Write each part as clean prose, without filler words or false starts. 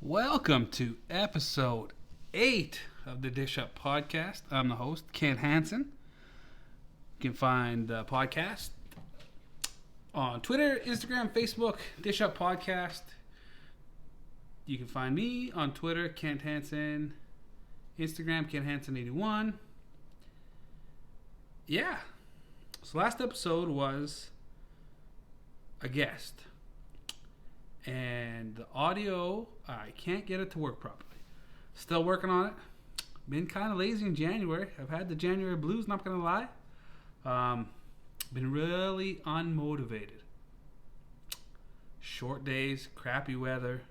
Welcome to episode 8 of the Dish Up Podcast. I'm the host, Kent Hansen. You can find the podcast on Twitter, Instagram, Facebook, Dish Up Podcast. You can find me on Twitter, Kent Hansen, Instagram, Kent Hansen81. Yeah. So last episode was a guest. And the audio, I can't get it to work properly. Still working on it. Been kind of lazy in January. I've had the January blues, not going to lie. Been really unmotivated. Short days, crappy weather.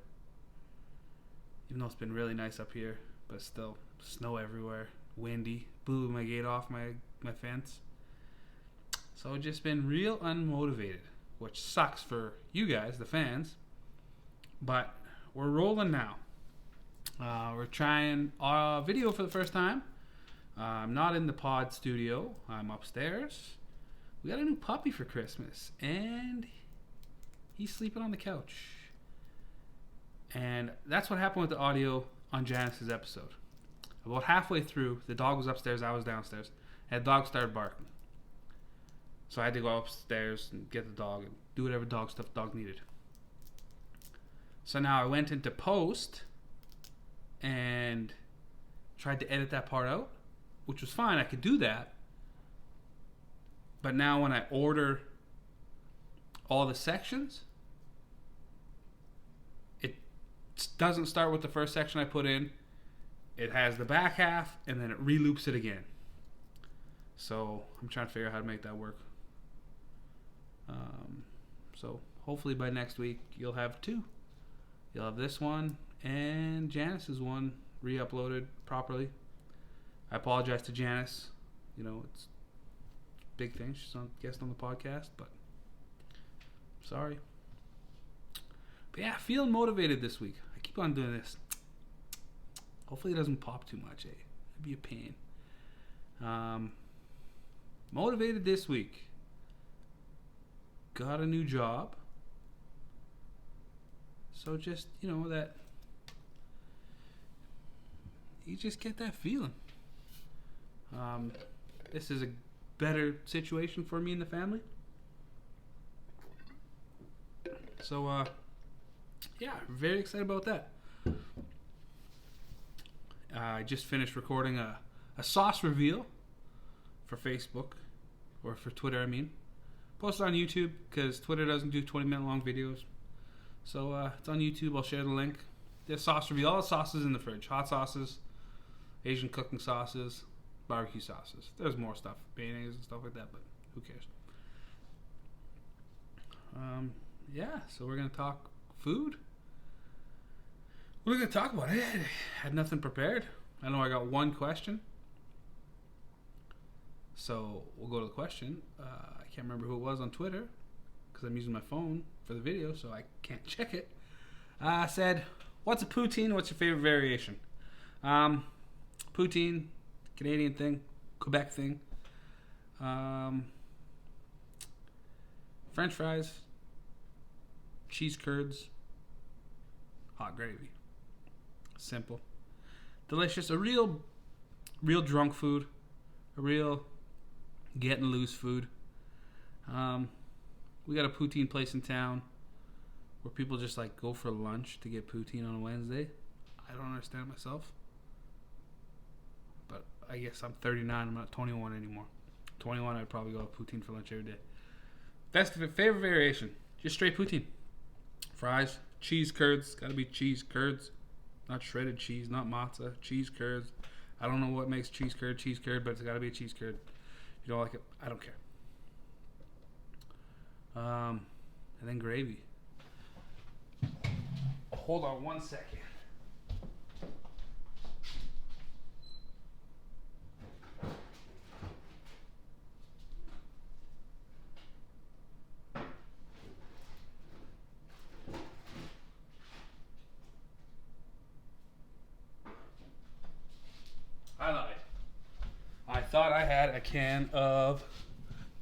Even though it's been really nice up here, but still snow everywhere. Windy. Blew my gate off my fence. So just been real unmotivated, which sucks for you guys, the fans. But we're rolling now. We're trying video for the first time. I'm not in the pod studio. I'm upstairs. We got a new puppy for Christmas, and he's sleeping on the couch. And that's what happened with the audio on Janice's episode. About halfway through, the dog was upstairs, I was downstairs, and the dog started barking. So I had to go upstairs and get the dog and do whatever dog stuff the dog needed. So now I went into post and tried to edit that part out, which was fine. I could do that. But now when I order all the sections, it doesn't start with the first section I put in. It has the back half, and then it re-loops it again. So I'm trying to figure out how to make that work. So hopefully by next week you'll have 2. You'll have this one and Janice's one re-uploaded properly. I apologize to Janice. You know, it's a big thing. She's a guest on the podcast, but sorry. But yeah, feeling motivated this week. I keep on doing this. Hopefully it doesn't pop too much, eh? It'd be a pain. Motivated this week. Got a new job. So just, that you just get that feeling. This is a better situation for me and the family. So, very excited about that. I just finished recording a sauce reveal for Facebook, or for Twitter, I mean. Posted on YouTube, because Twitter doesn't do 20-minute long videos. So it's on YouTube. I'll share the link. There's sauce reveal. All the sauces in the fridge. Hot sauces, Asian cooking sauces, barbecue sauces. There's more stuff. Mayonnaise and stuff like that, but who cares? So we're going to talk food. What are we going to talk about? I had nothing prepared. I know I got one question. So we'll go to the question. I can't remember who it was on Twitter, because I'm using my phone for the video, so I can't check it. I said, what's a poutine? What's your favorite variation? Poutine, Canadian thing, Quebec thing. French fries, cheese curds, hot gravy. Simple. Delicious. A real drunk food. A real getting loose food. We got a poutine place in town where people just go for lunch to get poutine on a Wednesday. I don't understand myself. But I guess I'm 39. I'm not 21 anymore. 21, I'd probably go to poutine for lunch every day. Favorite variation. Just straight poutine. Fries, cheese curds. Got to be cheese curds. Not shredded cheese, not matzah. Cheese curds. I don't know what makes cheese curd, but it's got to be a cheese curd. If you don't like it, I don't care. And then gravy. Hold on one second. I lied. I thought I had a can of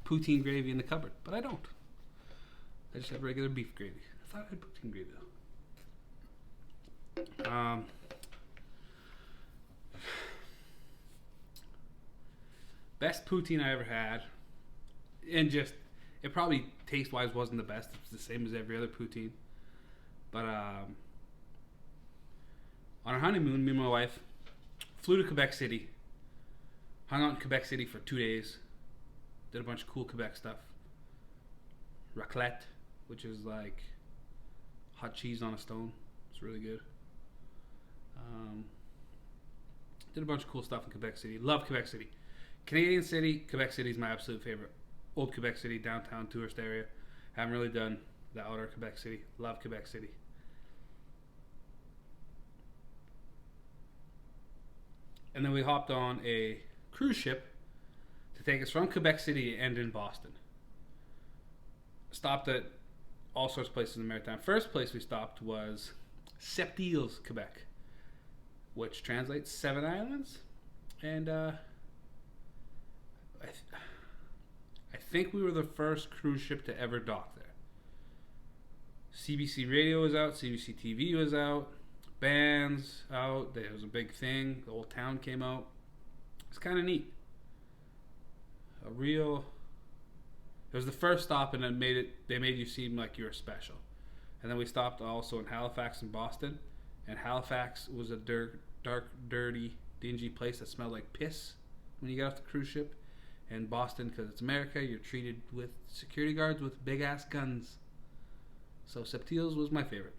poutine gravy in the cupboard, but I don't. I just have regular beef gravy. I thought I had poutine gravy though. Um, best poutine I ever had, and just it probably taste wise wasn't the best. It's the same as every other poutine. But on our honeymoon, me and my wife flew to Quebec City, hung out in Quebec City for 2 days, did a bunch of cool Quebec stuff. Raclette, which is like hot cheese on a stone. It's really good. Did a bunch of cool stuff in Quebec City. Love Quebec City. Canadian city, Quebec City is my absolute favorite. Old Quebec City, downtown tourist area. Haven't really done the outer Quebec City. Love Quebec City. And then we hopped on a cruise ship to take us from Quebec City to end in Boston. Stopped at all sorts of places in the Maritime. First place we stopped was Sept-Îles, Quebec, which translates 7 islands. And I think we were the first cruise ship to ever dock there. CBC Radio was out, CBC TV was out, bands out. There was a big thing. The whole town came out. It's kind of neat. It was the first stop, and they made you seem like you were special. And then we stopped also in Halifax and Boston. And Halifax was a dark, dirty, dingy place that smelled like piss when you got off the cruise ship. And Boston, because it's America, you're treated with security guards with big ass guns. So Sept-Îles was my favorite.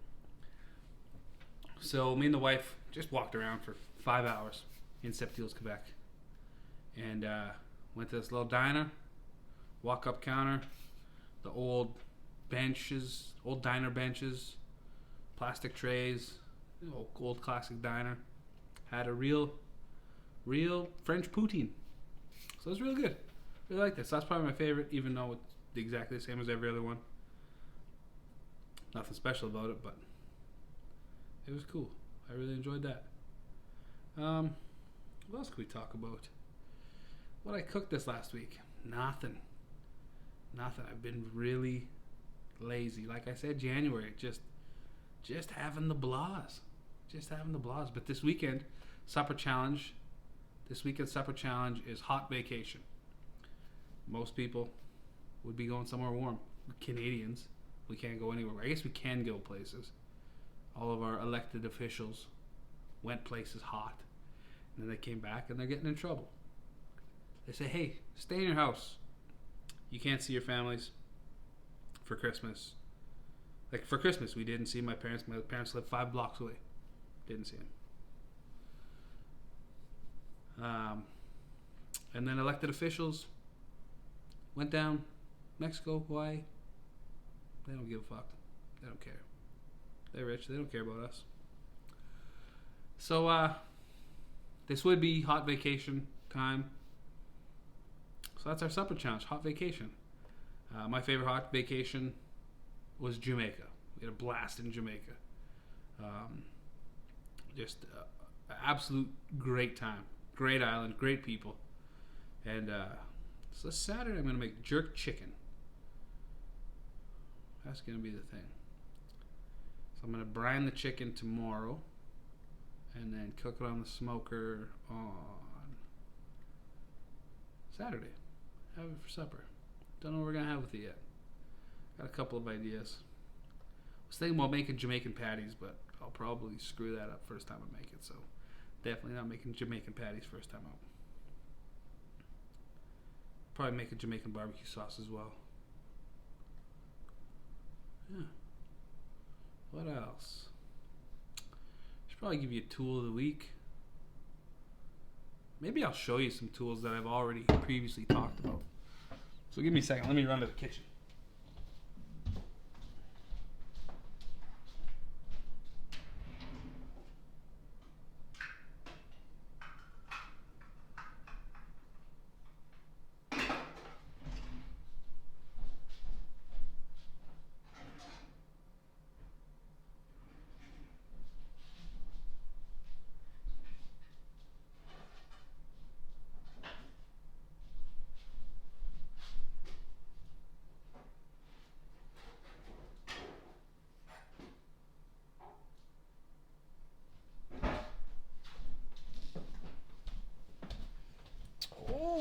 So me and the wife just walked around for 5 hours in Sept-Îles, Quebec, and went to this little diner, walk-up counter, the old diner benches, plastic trays, old classic diner. Had a real French poutine. So it was really good. Really liked it. So that's probably my favorite, even though it's exactly the same as every other one. Nothing special about it, but it was cool. I really enjoyed that. What else could we talk about? What I cooked this last week? Nothing. I've been really lazy. Like I said, January, just having the blahs. But this weekend, supper challenge. This weekend's supper challenge is hot vacation. Most people would be going somewhere warm. Canadians, we can't go anywhere. I guess we can go places. All of our elected officials went places hot. And then they came back and they're getting in trouble. They say, hey, stay in your house. You can't see your families for Christmas. Like for Christmas, we didn't see my parents. My parents lived 5 blocks away. Didn't see them. And then elected officials went down Mexico, Hawaii. They don't give a fuck. They don't care. They're rich. They don't care about us. So this would be hot vacation time. So that's our supper challenge, hot vacation. My favorite hot vacation was Jamaica. We had a blast in Jamaica. Just absolute great time. Great island, great people. And so this Saturday I'm going to make jerk chicken. That's going to be the thing. So I'm going to brine the chicken tomorrow and then cook it on the smoker on Saturday. Have it for supper. Don't know what we're going to have with it yet. Got a couple of ideas. I was thinking about making Jamaican patties, but I'll probably screw that up first time I make it. So definitely not making Jamaican patties first time out. Probably make a Jamaican barbecue sauce as well. Yeah. What else? Should probably give you a tool of the week. Maybe I'll show you some tools that I've already previously talked about. So give me a second. Let me run to the kitchen.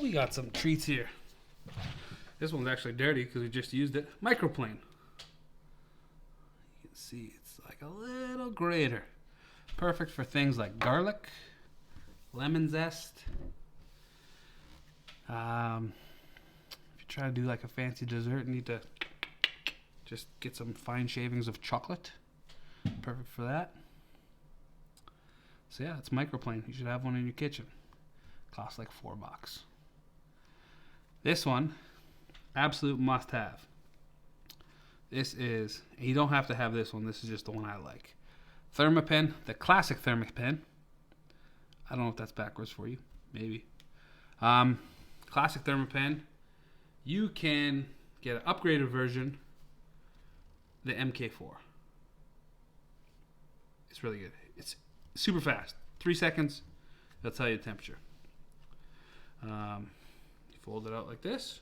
we got some treats here. This one's actually dirty because we just used it. Microplane. You can see it's like a little grater. Perfect for things like garlic, lemon zest. If you try to do like a fancy dessert, you need to just get some fine shavings of chocolate. Perfect for that. So yeah, it's microplane. You should have one in your kitchen. Costs like $4. This one, absolute must-have. This is, you don't have to have this one. This is just the one I like. Thermapen, the classic Thermapen. I don't know if that's backwards for you. Maybe. Classic Thermapen. You can get an upgraded version, the MK4. It's really good. It's super fast. 3 seconds, it'll tell you the temperature. You fold it out like this.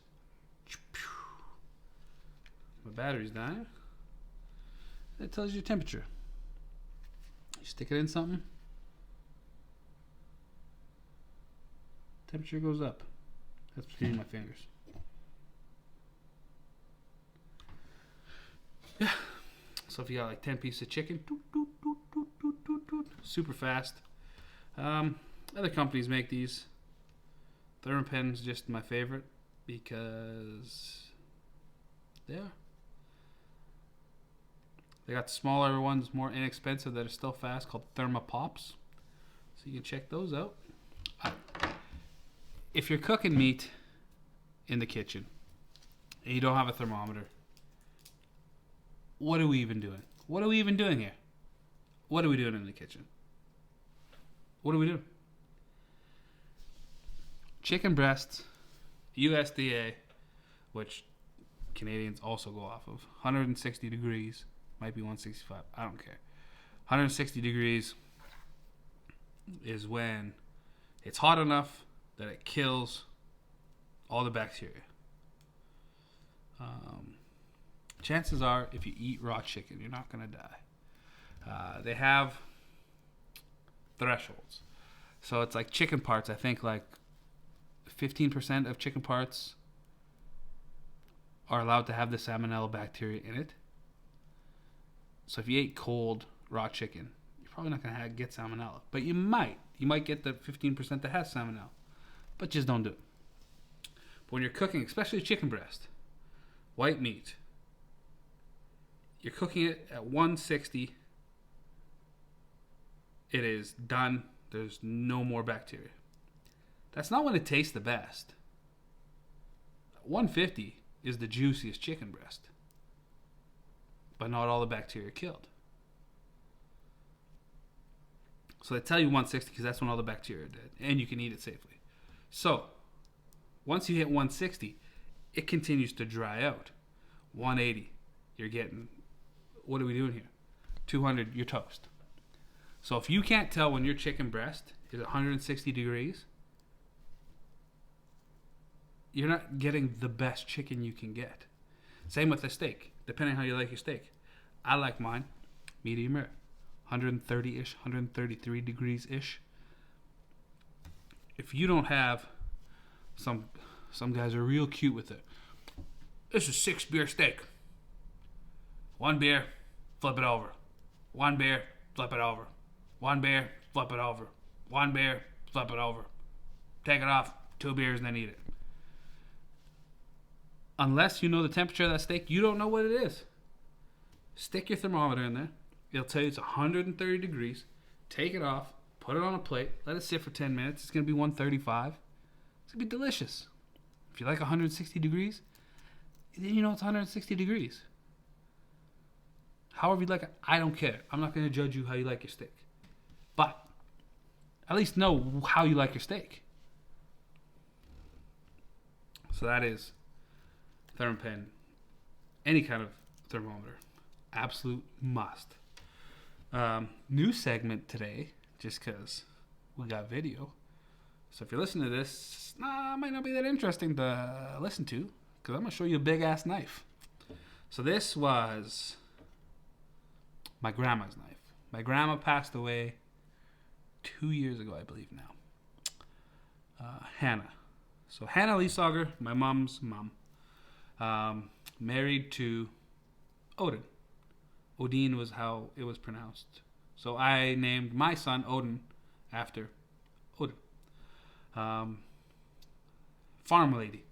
My battery's dying. It tells you temperature. You stick it in something. Temperature goes up. That's between my fingers. Yeah. So if you got like 10 pieces of chicken, super fast. Other companies make these. Thermapen's just my favorite because they got smaller ones, more inexpensive, that are still fast, called Thermopops. So you can check those out. If you're cooking meat in the kitchen and you don't have a thermometer, what are we even doing? What are we even doing here? What are we doing in the kitchen? What are we doing? Chicken breasts, USDA, which Canadians also go off of, 160 degrees, might be 165, I don't care. 160 degrees is when it's hot enough that it kills all the bacteria. Chances are, if you eat raw chicken, you're not going to die. They have thresholds. So it's like chicken parts, I think like 15% of chicken parts are allowed to have the salmonella bacteria in it. So if you ate cold raw chicken, you're probably not going to get salmonella. But you might. You might get the 15% that has salmonella. But just don't do it. But when you're cooking, especially chicken breast, white meat, you're cooking it at 160. It is done. There's no more bacteria. That's not when it tastes the best. 150 is the juiciest chicken breast. But not all the bacteria are killed. So they tell you 160 because that's when all the bacteria are dead. And you can eat it safely. So, once you hit 160, it continues to dry out. 180, you're getting, what are we doing here? 200, you're toast. So if you can't tell when your chicken breast is 160 degrees, you're not getting the best chicken you can get. Same with the steak, depending on how you like your steak. I like mine medium rare, 130-ish, 133 degrees-ish. If you don't have, some guys are real cute with it. This is 6 beer steak. 1 beer, flip it over. 1 beer, flip it over. 1 beer, flip it over. 1 beer, flip it over. Take it off, 2 beers, and then eat it. Unless you know the temperature of that steak, you don't know what it is. Stick your thermometer in there. It'll tell you it's 130 degrees. Take it off, put it on a plate, let it sit for 10 minutes. It's going to be 135. It's going to be delicious. If you like 160 degrees, then you know it's 160 degrees. However you like it, I don't care. I'm not going to judge you how you like your steak. But at least know how you like your steak. So that is Thermapen. Any kind of thermometer. Absolute must. New segment today, just because we got video. So if you're listening to this, it might not be that interesting to listen to, because I'm going to show you a big-ass knife. So this was my grandma's knife. My grandma passed away 2 years ago, I believe now. Hannah. So Hannah Leesager, my mom's mom, married to Odin. Odin was how it was pronounced. So I named my son Odin after Odin. Farm lady.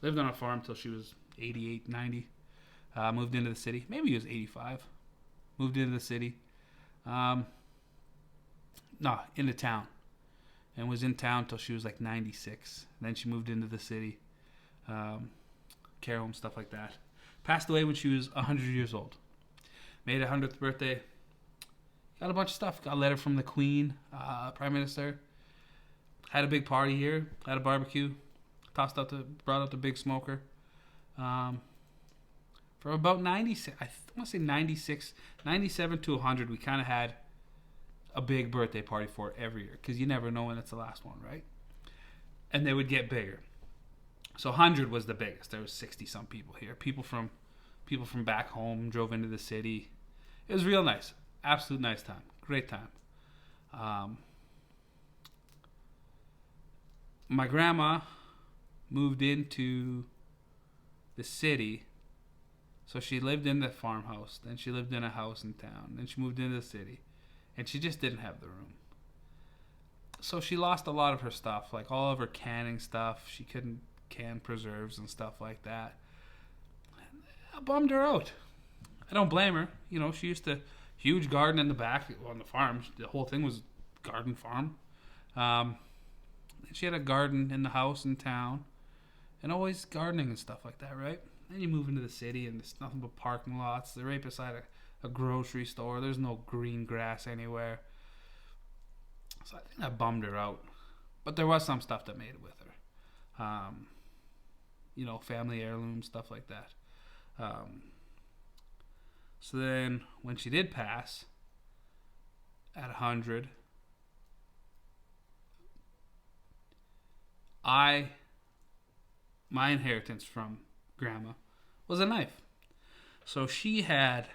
Lived on a farm till she was 88, 90. Moved into the city. Maybe he was 85. Moved into the city. Into town. And was in town till she was like 96. Then she moved into the city. Care home, stuff like that. Passed away when she was 100 years old. Made her 100th birthday. Got a bunch of stuff. Got a letter from the Queen, Prime Minister. Had a big party here. Had a barbecue. Brought out the big smoker. From about 96, I want to say 96, 97 to 100, we kind of had a big birthday party for it every year. Because you never know when it's the last one, right? And they would get bigger. So 100 was the biggest. There was 60-some people here. People from back home drove into the city. It was real nice. Absolute nice time. Great time. My grandma moved into the city. So she lived in the farmhouse. Then she lived in a house in town. Then she moved into the city. And she just didn't have the room. So she lost a lot of her stuff. Like all of her canning stuff. She couldn't can preserves and stuff like that. I bummed her out. I don't blame her. You know, she used to huge garden in the back on the farm. The whole thing was garden farm. She had a garden in the house in town. And always gardening and stuff like that, right? Then you move into the city and there's nothing but parking lots. They're right beside a grocery store. There's no green grass anywhere. So I think that bummed her out. But there was some stuff that made it with her. Family heirlooms, stuff like that. So then when she did pass at 100, my inheritance from grandma was a knife. So she had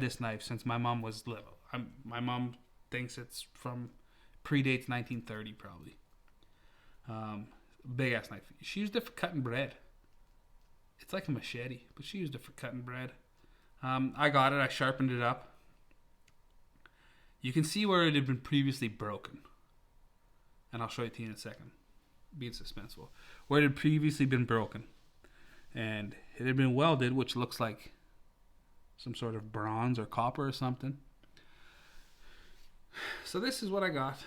this knife since my mom was little. My mom thinks it's predates 1930 probably. Big ass knife. She used it for cutting bread. It's like a machete, but she used it for cutting bread. I got it. I sharpened it up. You can see where it had been previously broken. And I'll show it to you in a second. Being suspenseful. Where it had previously been broken. And it had been welded, which looks like some sort of bronze or copper or something. So this is what I got.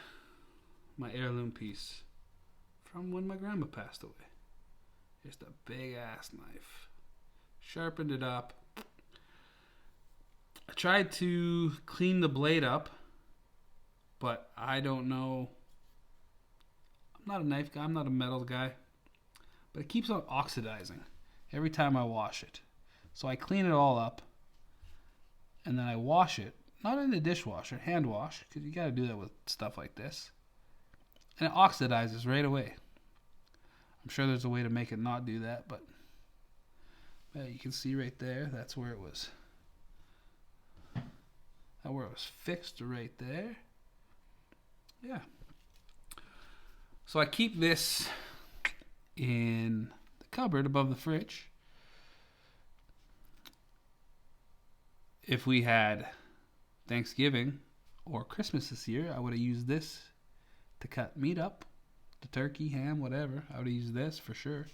My heirloom piece. From when my grandma passed away. Just a big ass knife. Sharpened it up. I tried to clean the blade up, but I don't know. I'm not a knife guy. I'm not a metal guy. But it keeps on oxidizing every time I wash it. So I clean it all up, and then I wash it. Not in the dishwasher, hand wash, because you got to do that with stuff like this. And it oxidizes right away. I'm sure there's a way to make it not do that, but you can see right there, that's where it was. Where it was fixed right there. Yeah. So I keep this in the cupboard above the fridge. If we had Thanksgiving or Christmas this year, I would have used this to cut meat up. The turkey, ham, whatever. I would have used this for sure.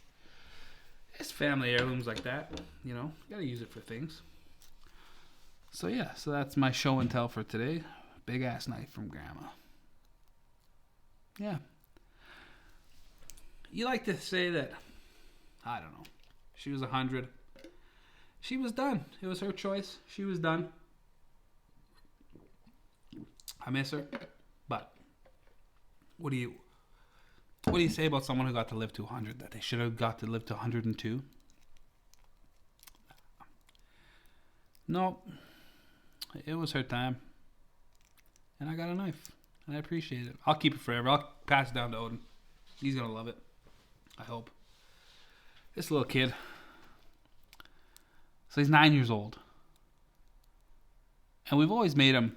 It's family heirlooms like that. You know, you gotta use it for things. So yeah, so that's my show and tell for today. Big ass knife from grandma. Yeah. You like to say that, I don't know, she was 100. She was done. It was her choice. She was done. I miss her. But what do you say about someone who got to live to 100? That they should have got to live to 102? No. It was her time. And I got a knife. And I appreciate it. I'll keep it forever. I'll pass it down to Odin. He's going to love it. I hope. This little kid. So he's 9 years old. And we've always made him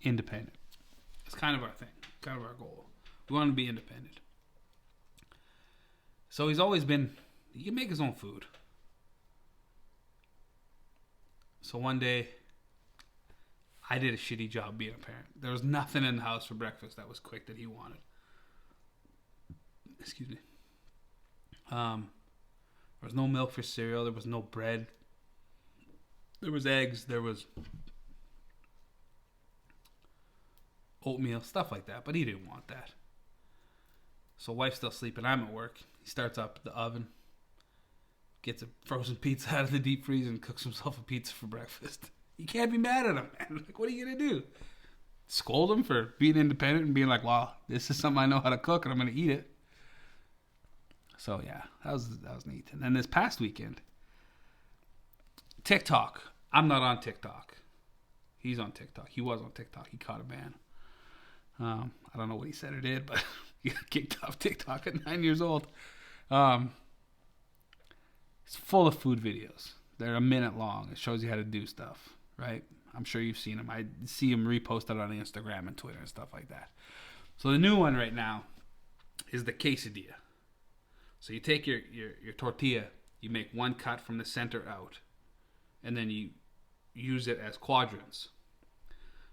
independent. It's kind of our thing. Kind of our goal. We want him to be independent. So he's always been, he can make his own food. So one day, I did a shitty job being a parent. There was nothing in the house for breakfast that was quick that he wanted. Excuse me. There was no milk for cereal. There was no bread. There was eggs. There was oatmeal, stuff like that. But he didn't want that. So wife's still sleeping. I'm at work. He starts up the oven, gets a frozen pizza out of the deep freeze, and cooks himself a pizza for breakfast. You can't be mad at him, man. Like, what are you going to do? Scold him for being independent and being like, well, this is something I know how to cook and I'm going to eat it. So, yeah, that was neat. And then this past weekend, TikTok. I'm not on TikTok. He's on TikTok. He was on TikTok. He caught a ban. I don't know what he said or did, but he got kicked off TikTok at 9 years old. It's full of food videos. They're a minute long. It shows you how to do stuff, right? I'm sure you've seen them. I see them reposted on Instagram and Twitter and stuff like that. So the new one right now is the quesadilla. So you take your tortilla, you make one cut from the center out, and then you use it as quadrants.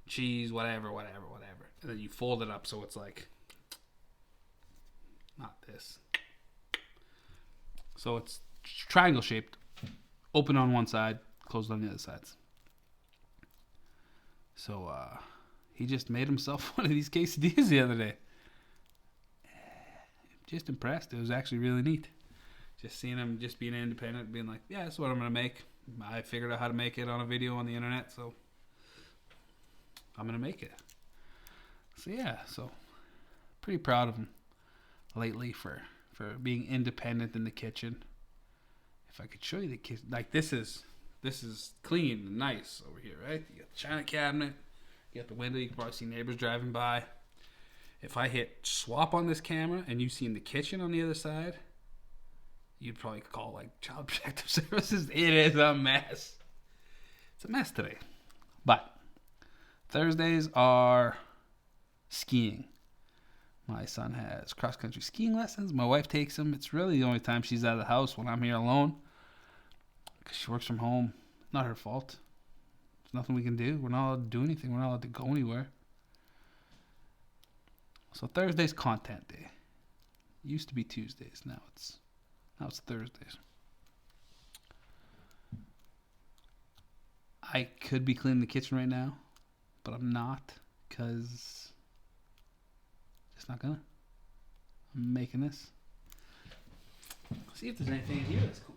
Cheese, whatever. And then you fold it up so it's like, not this. So it's triangle shaped, open on one side, closed on the other sides. So he just made himself one of these quesadillas the other day. Just impressed. It was actually really neat. Just seeing him just being independent, being like, yeah, that's what I'm going to make. I figured out how to make it on a video on the internet, so I'm going to make it. So yeah, so pretty proud of him lately for being independent in the kitchen. If I could show you the kitchen, like this is clean and nice over here, right? You got the china cabinet, you got the window, you can probably see neighbors driving by. If I hit swap on this camera and you seen the kitchen on the other side, you'd probably call like Child Protective Services. It is a mess. It's a mess today. But Thursdays are skiing. My son has cross-country skiing lessons. My wife takes him. It's really the only time she's out of the house when I'm here alone, because she works from home. Not her fault. There's nothing we can do. We're not allowed to do anything. We're not allowed to go anywhere. So Thursday's content day. It used to be Tuesdays. Now it's Thursdays. I could be cleaning the kitchen right now, but I'm not, because just not gonna. I'm making this. See if there's anything in here that's cool.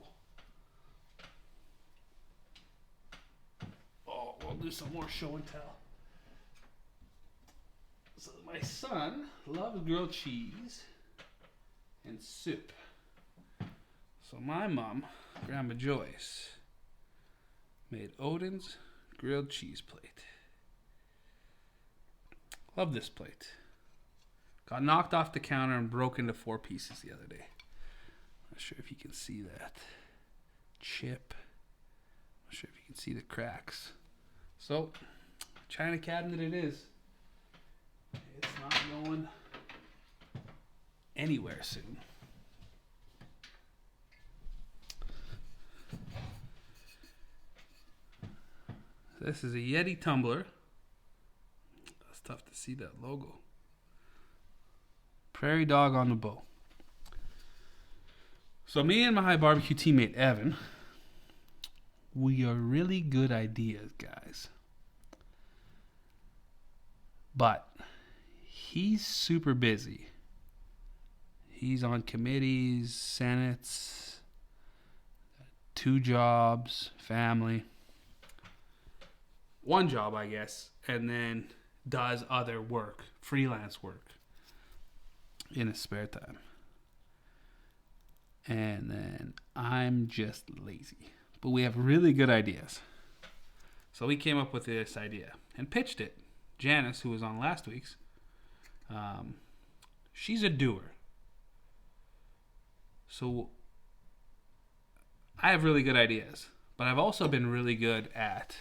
Oh, we'll do some more show and tell. So my son loves grilled cheese and soup. So my mom, Grandma Joyce, made Odin's grilled cheese plate. Love this plate. Got knocked off the counter and broke into 4 pieces the other day. Not sure if you can see that chip. Not sure if you can see the cracks. So, china cabinet it is. It's not going anywhere soon. This is a Yeti tumbler. It's tough to see that logo. Prairie dog on the bow. So me and my barbecue teammate Evan, we are really good ideas, guys. But he's super busy. He's on committees, senates, 2 jobs, family. 1 job, I guess, and then does other work, freelance work, in his spare time. And then I'm just lazy. But we have really good ideas. So we came up with this idea and pitched it. Janice, who was on last week's, she's a doer. So I have really good ideas. But I've also been really good at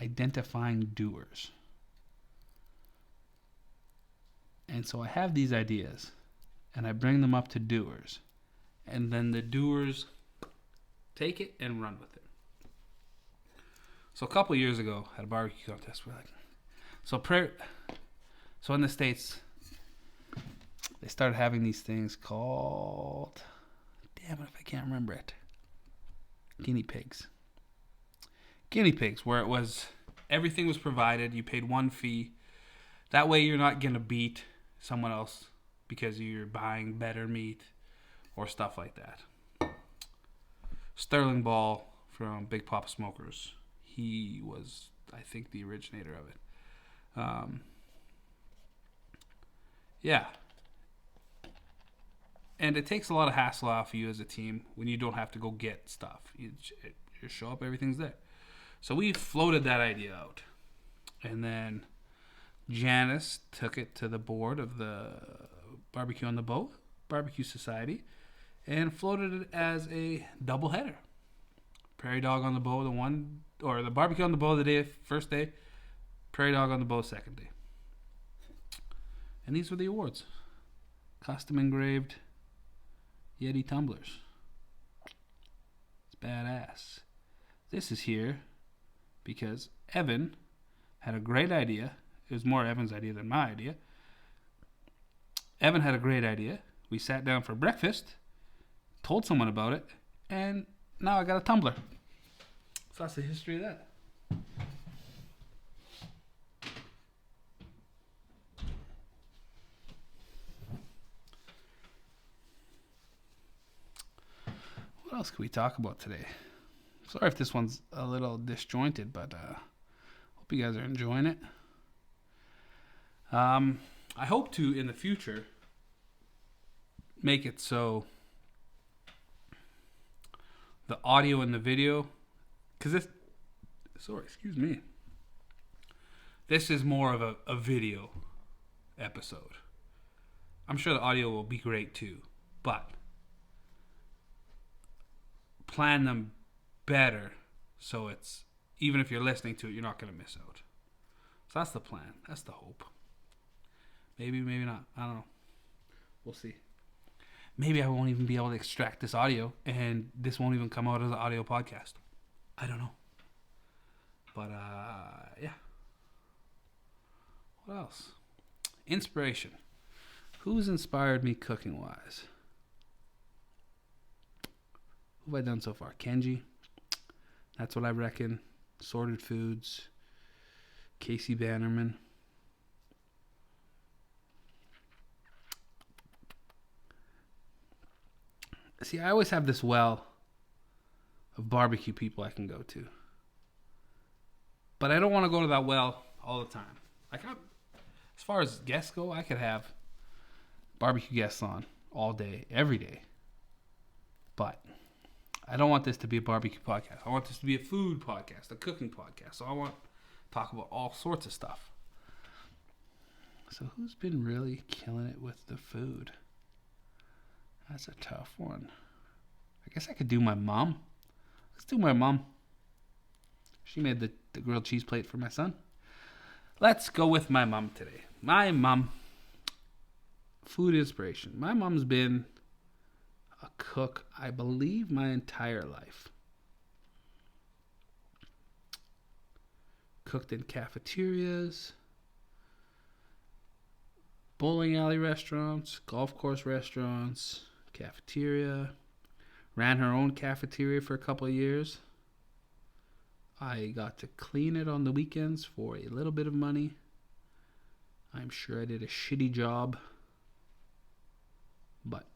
identifying doers. And so I have these ideas. and I bring them up to doers. And then the doers take it and run with it. So a couple years ago, at a barbecue contest, we're like, so in the States, they started having these things called, damn it if I can't remember it, guinea pigs. Guinea pigs, where it was, everything was provided, you paid one fee. That way you're not going to beat someone else because you're buying better meat or stuff like that. Sterling Ball from Big Papa Smokers, he was, I think, the originator of it. Yeah. And it takes a lot of hassle off you as a team when you don't have to go get stuff. You just show up, everything's there. So we floated that idea out. And then Janice took it to the board of the Barbecue on the Boat, Barbecue Society, and floated it as a doubleheader. Prairie Dog on the Bow the Barbecue on the Bow the first day, Prairie Dog on the Bow second day. And these were the awards. Custom engraved Yeti tumblers. It's badass. This is here because Evan had a great idea. It was more Evan's idea than my idea. Evan had a great idea. We sat down for breakfast, told someone about it, and now I got a tumbler. So that's the history of that. What else can we talk about today? Sorry if this one's a little disjointed, but hope you guys are enjoying it. I hope to, in the future, make it so the audio and the video, because this is more of a video episode. I'm sure the audio will be great too, but plan them better so it's, even if you're listening to it, you're not going to miss out. So that's the plan. That's the hope. Maybe, maybe not. I don't know. We'll see. Maybe I won't even be able to extract this audio and this won't even come out as an audio podcast. I don't know. But, yeah. What else? Inspiration. Who's inspired me cooking-wise? Who have I done so far? Kenji. That's what I reckon. Sorted Foods. Casey Bannerman. See, I always have this well of barbecue people I can go to. But I don't want to go to that well all the time. As far as guests go, I could have barbecue guests on all day, every day. But I don't want this to be a barbecue podcast. I want this to be a food podcast, a cooking podcast. So I want to talk about all sorts of stuff. So who's been really killing it with the food? That's a tough one. I guess I could do my mom. Let's do my mom. She made the grilled cheese plate for my son. Let's go with my mom today. My mom. Food inspiration. My mom's been a cook, I believe, my entire life. Cooked in cafeterias, bowling alley restaurants, golf course restaurants, cafeteria. Ran her own cafeteria for a couple of years. I got to clean it on the weekends for a little bit of money. I'm sure I did a shitty job, but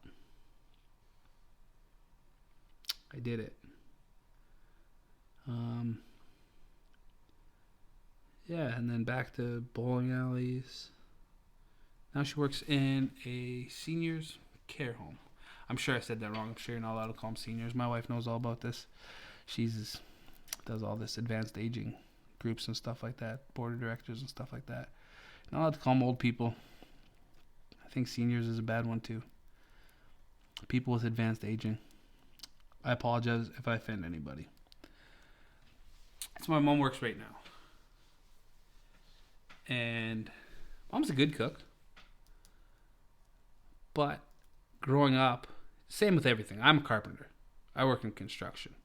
I did it. Yeah, and then back to bowling alleys. Now she works in a seniors care home. I'm sure I said that wrong. I'm sure you're not allowed to call them seniors. My wife knows all about this. She does all this advanced aging groups and stuff like that, board of directors and stuff like that. Not allowed to call them old people. I think seniors is a bad one too. People with advanced aging. I apologize if I offend anybody. That's where my mom works right now. And mom's a good cook. But growing up, same with everything. I'm a carpenter. I work in construction.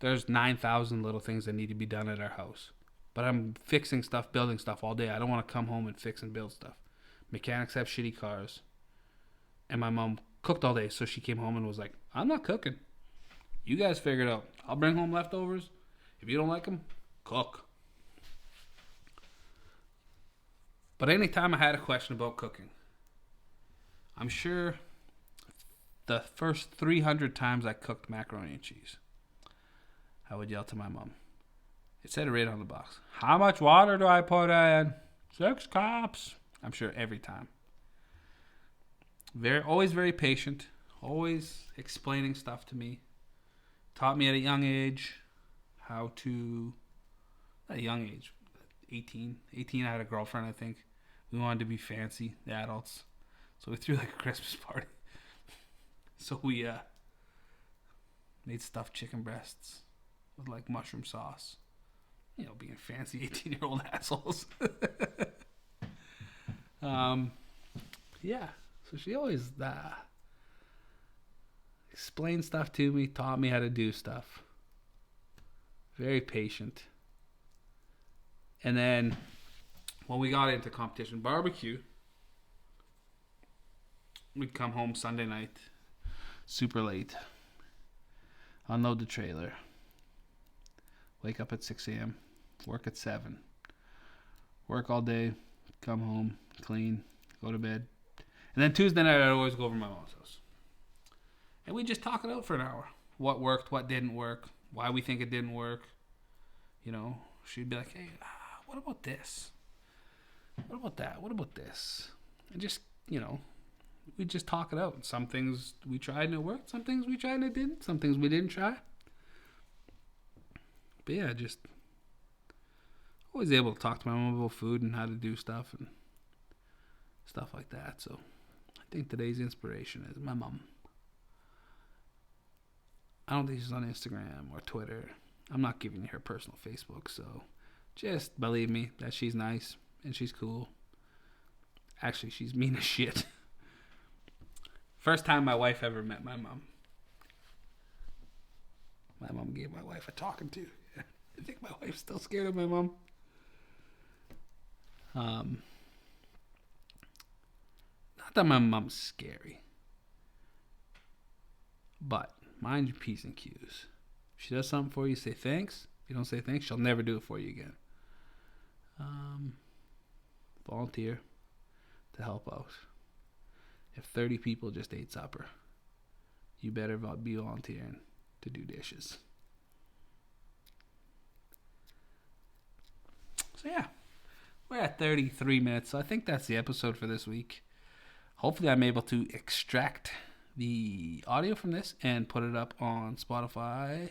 There's 9,000 little things that need to be done at our house. But I'm fixing stuff, building stuff all day. I don't want to come home and fix and build stuff. Mechanics have shitty cars. And my mom cooked all day, so she came home and was like, I'm not cooking. You guys figure it out. I'll bring home leftovers. If you don't like them, cook. But anytime I had a question about cooking, I'm sure the first 300 times I cooked macaroni and cheese, I would yell to my mom. It said it right on the box. How much water do I put in? 6 cups. I'm sure every time. Always very patient. Always explaining stuff to me. Taught me at a young age how to... At a young age. 18. I had a girlfriend, I think. We wanted to be fancy, the adults. So we threw like a Christmas party. So we made stuffed chicken breasts with like mushroom sauce. You know, being fancy 18-year-old assholes. Yeah. So she always explained stuff to me, taught me how to do stuff. Very patient. And then when we got into competition barbecue, we'd come home Sunday night, super late, unload the trailer, wake up at 6 a.m., work at 7, work all day, come home, clean, go to bed. And then Tuesday night, I'd always go over to my mom's house. And we'd just talk it out for an hour. What worked, what didn't work, why we think it didn't work. You know, she'd be like, hey, what about this? What about that? What about this? And just, you know, we'd just talk it out. Some things we tried and it worked. Some things we tried and it didn't. Some things we didn't try. But yeah, just always able to talk to my mom about food and how to do stuff and stuff like that. So I think today's inspiration is my mom. I don't think she's on Instagram or Twitter. I'm not giving you her personal Facebook, so just believe me that she's nice and she's cool. Actually, she's mean as shit. First time my wife ever met my mom. My mom gave my wife a talking to. I think my wife's still scared of my mom. Not that my mom's scary. But mind your P's and Q's. If she does something for you, say thanks. If you don't say thanks, she'll never do it for you again. Volunteer to help out. If 30 people just ate supper, you better be volunteering to do dishes. So yeah, we're at 33 minutes. So I think that's the episode for this week. Hopefully I'm able to extract the audio from this and put it up on Spotify,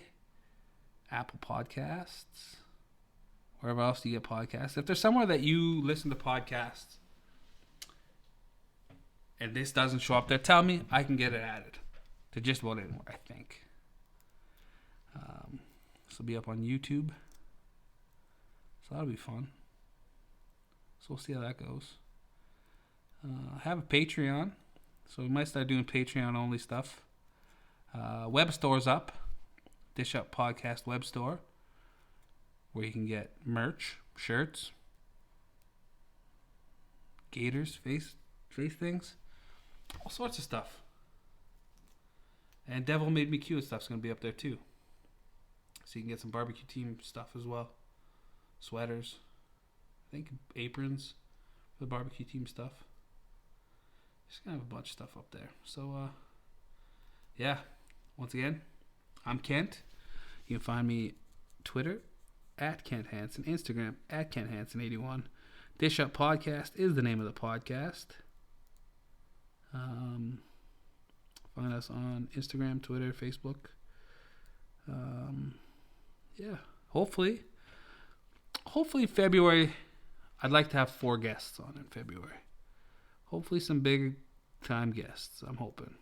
Apple Podcasts, wherever else you get podcasts. If there's somewhere that you listen to podcasts and this doesn't show up there, tell me. I can get it added to just about anywhere, I think. This will be up on YouTube. So that'll be fun. So we'll see how that goes. I have a Patreon. So we might start doing Patreon-only stuff. Web store's up. Dish Up Podcast web store. Where you can get merch, shirts, gaiters, face things. All sorts of stuff. And Devil Made Me Cute stuff's going to be up there too. So you can get some barbecue team stuff as well. Sweaters. I think aprons for the barbecue team stuff. Just going to have a bunch of stuff up there. So, yeah. Once again, I'm Kent. You can find me Twitter at Kent Hansen, Instagram at Kent Hansen 81. Dish Up Podcast is the name of the podcast. Find us on Instagram, Twitter, Facebook. Yeah. Hopefully February, I'd like to have 4 guests on in February. Hopefully some big time guests, I'm hoping.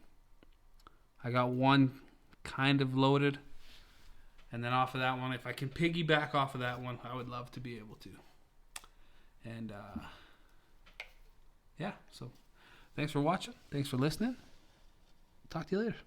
I got one kind of loaded. And then off of that one, if I can piggyback off of that one, I would love to be able to. And, yeah. So, thanks for watching. Thanks for listening. talk to you later.